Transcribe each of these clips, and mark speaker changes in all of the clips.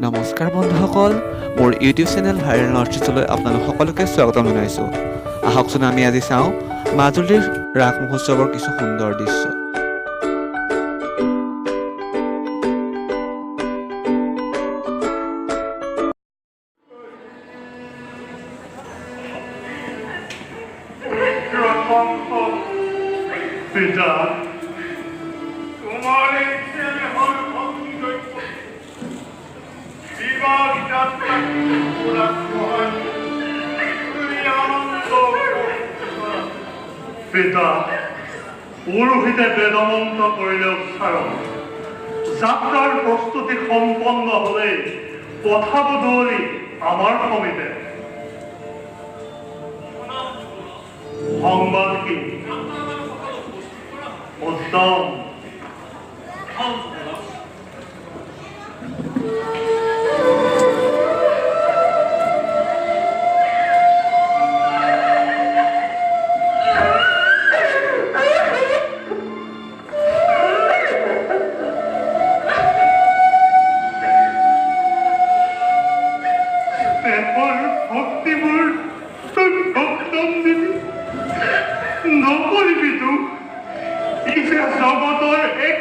Speaker 1: নমস্কাৰ বন্ধুসকল, মোৰ ইউটিউব চেনেল ভাইৰেল নৰ্থ ইষ্টলৈ আপোনালোক সকলোকে স্বাগতম জনাইছোঁ। আহকচোন আমি আজি চাওঁ মাজুলীৰ ৰাস মহোৎসৱৰ কিছু সুন্দৰ দৃশ্য।
Speaker 2: পিতা, তোমার এই ছেলে হল ভক্তি দৈত্য। বিবাহ যাত্রা পুরা হয়, তুমি আনন্দ পিতা, পুরোহিতে বেদমন্ত্র করিলে উচ্চারণ। যাত্রার প্রস্তুতি সম্পন্ন হলে পঠাব দৌড়ি আমার সমিতে। সংবাদ কি? উত্তম। ভক্তিমূল ভক্তম দিবি নকরিবি তো ইহা জগতৰ এক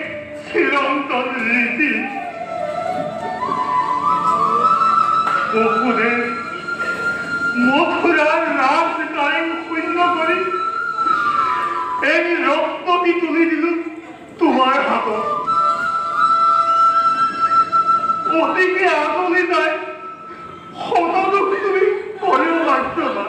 Speaker 2: চিৰন্তন ৰীতি। বসুদেৱ মথুৰাৰ ৰাজ টাইম শূন্য কৰি এই ৰত্নটি তুলি দিলো তোমাৰ হাতত। অতিকে আগুলি যায় শতদুখ তুমি কৰিব বাধ্যতা।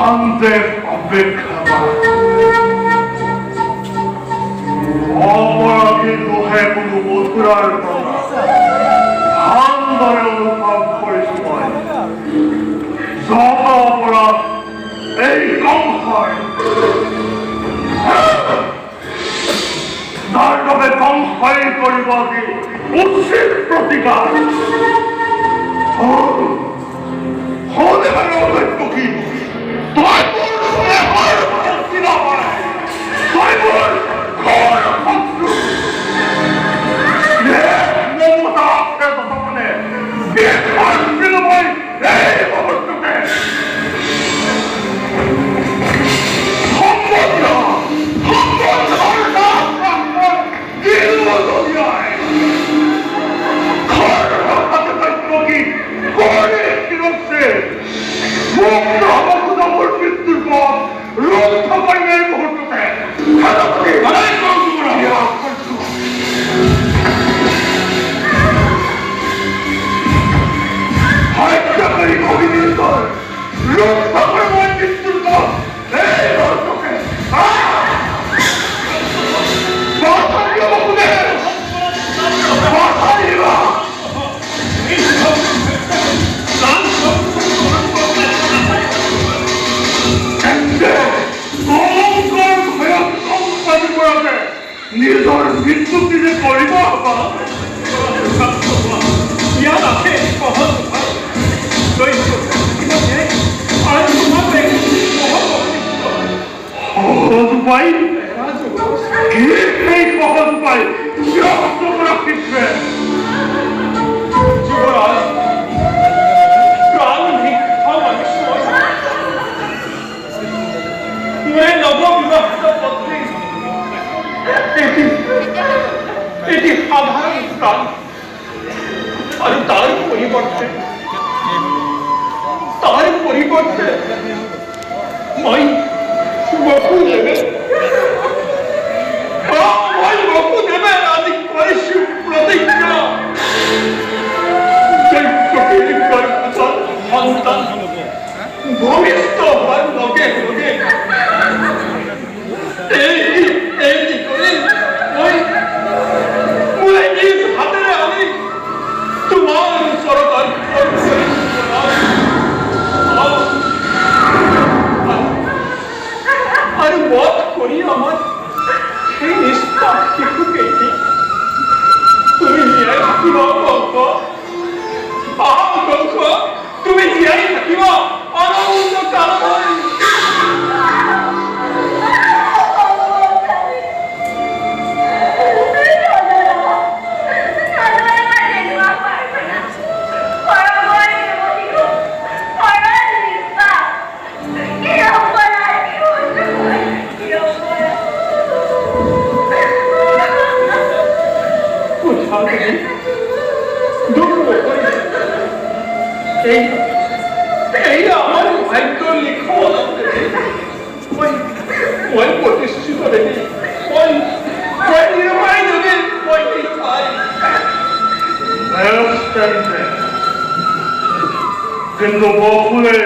Speaker 2: শান্তে অপেক্ষা কর। অপরাধী দোহে কোনো মথুরার কথা হান ধরে অনুভব করিস নয়। যত অপরাধ এই কম হয়, তার তবে কম হয় করিব কি উচিত প্রতিকার। হলে মানে অবৈধ কি তোর মৃত্যুর পর রক্ষা করবে এই মুহূর্ততে। হত্যা করি অভিনেতর রক্ষা করবে মৃত্যুর পর এই মুহূর্ততে। নিজের মৃত্যু দিনে করিব ইয়াত আছে সহজ উপায় এই সহজ উপায় রাখিবে যুবরাজ প্রাণ ভিক্ষা মানুষ নববিবাহিত পত্নী এটি সাধারণ প্রাণ আর তার পরিবর্তে বকু দেবে আদি করে সুপ্রতিজ্ঞা সন্তান ভূমিষ্ঠ হওয়ার লগে লগে তোমার সরকার আর বধ করি আমার সেই নিষ্পাপ শিশুকে তুমি জিয়াই থাকিব কঙ্ক কঙ্ক তুমি জিয়াই থাকিব অনন্ত কাল এই আমার ভাগ্য লিখন ওই প্রতিষ্ঠিত দেবী ওই নিরুপায় দেবী ওই নিরুপায় কিন্তু বকুলে